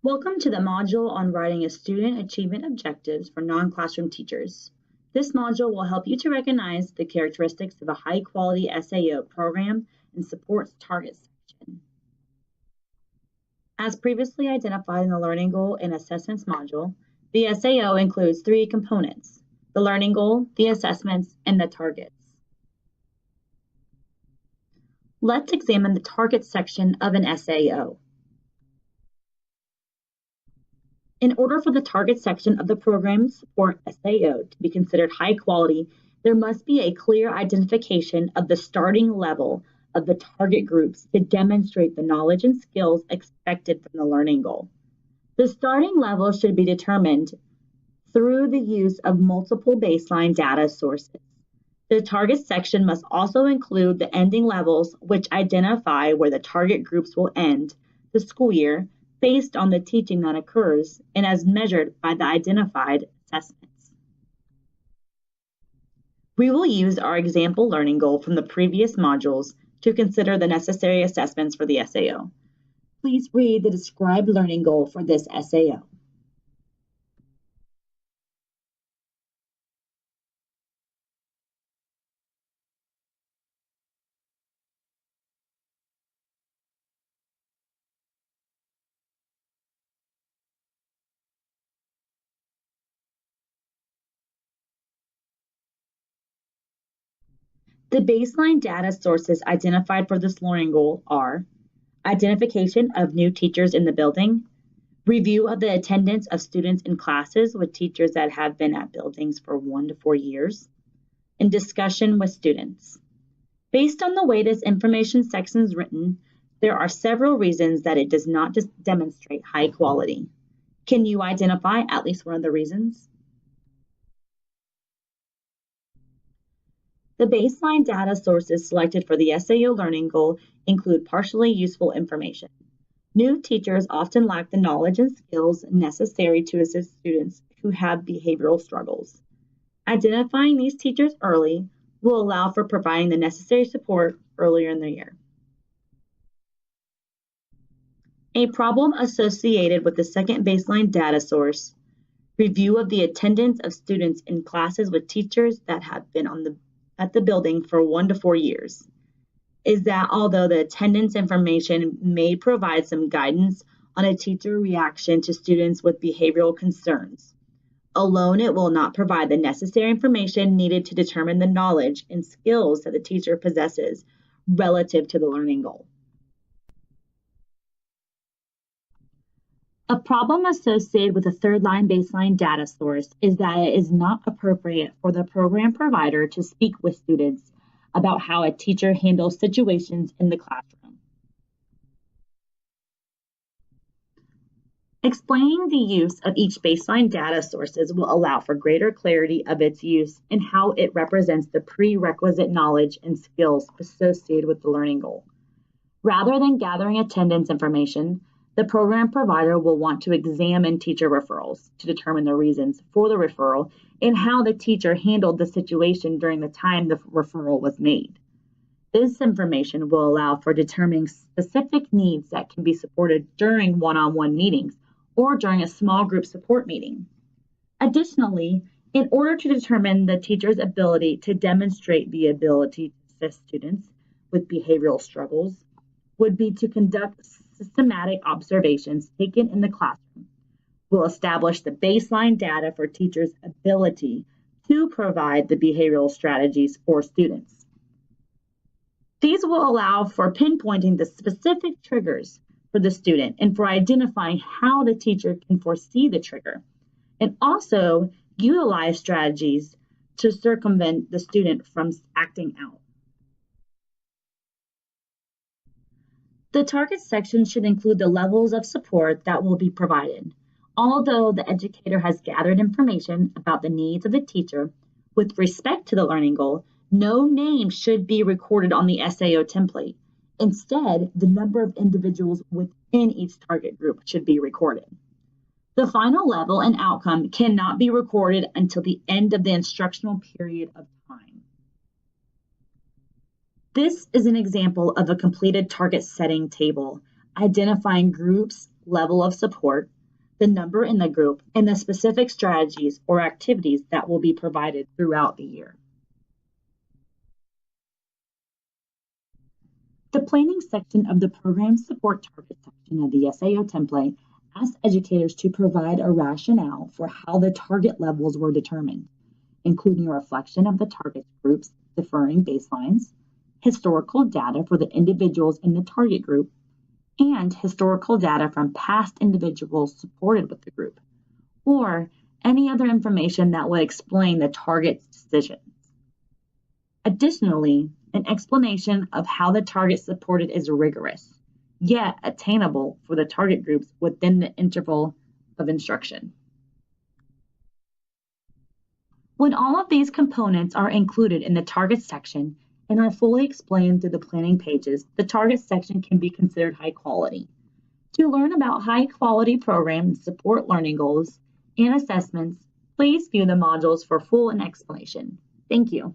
Welcome to the module on writing a student achievement objectives for non-classroom teachers. This module will help you to recognize the characteristics of a high-quality SAO program and supports target section. As previously identified in the Learning Goal and Assessments module, the SAO includes three components: the learning goal, the assessments, and the targets. Let's examine the target section of an SAO. In order for the target section of the program support SAO to be considered high quality, there must be a clear identification of the starting level of the target groups to demonstrate the knowledge and skills expected from the learning goal. The starting level should be determined through the use of multiple baseline data sources. The target section must also include the ending levels, which identify where the target groups will end the school year based on the teaching that occurs and as measured by the identified assessments. We will use our example learning goal from the previous modules to consider the necessary assessments for the SAO. Please read the described learning goal for this SAO. The baseline data sources identified for this learning goal are identification of new teachers in the building, review of the attendance of students in classes with teachers that have been at buildings for 1 to 4 years, and discussion with students. Based on the way this information section is written, there are several reasons that it does not just demonstrate high quality. Can you identify at least one of the reasons? The baseline data sources selected for the SAO learning goal include partially useful information. New teachers often lack the knowledge and skills necessary to assist students who have behavioral struggles. Identifying these teachers early will allow for providing the necessary support earlier in the year. A problem associated with the second baseline data source, review of the attendance of students in classes with teachers that have been at the building for 1 to 4 years, is that although the attendance information may provide some guidance on a teacher reaction to students with behavioral concerns, alone it will not provide the necessary information needed to determine the knowledge and skills that the teacher possesses relative to the learning goal. A problem associated with a third-line baseline data source is that it is not appropriate for the program provider to speak with students about how a teacher handles situations in the classroom. Explaining the use of each baseline data sources will allow for greater clarity of its use and how it represents the prerequisite knowledge and skills associated with the learning goal. Rather than gathering attendance information, the program provider will want to examine teacher referrals to determine the reasons for the referral and how the teacher handled the situation during the time the referral was made. This information will allow for determining specific needs that can be supported during one-on-one meetings or during a small group support meeting. Additionally, in order to determine the teacher's ability to demonstrate the ability to assist students with behavioral struggles would be to conduct systematic observations taken in the classroom. Will establish the baseline data for teachers' ability to provide the behavioral strategies for students. These will allow for pinpointing the specific triggers for the student and for identifying how the teacher can foresee the trigger, and also utilize strategies to circumvent the student from acting out. The target section should include the levels of support that will be provided. Although the educator has gathered information about the needs of the teacher with respect to the learning goal, no name should be recorded on the SAO template. Instead, the number of individuals within each target group should be recorded. The final level and outcome cannot be recorded until the end of the instructional period of time. This is an example of a completed target setting table, identifying groups, level of support, the number in the group, and the specific strategies or activities that will be provided throughout the year. The planning section of the program support target section of the SAO template asks educators to provide a rationale for how the target levels were determined, including a reflection of the target group's differing baselines, historical data for the individuals in the target group, and historical data from past individuals supported with the group, or any other information that would explain the target's decisions. Additionally, an explanation of how the target supported is rigorous, yet attainable for the target groups within the interval of instruction. When all of these components are included in the target section and are fully explained through the planning pages, the target section can be considered high quality. To learn about high quality programs, support learning goals, and assessments, please view the modules for full explanation. Thank you.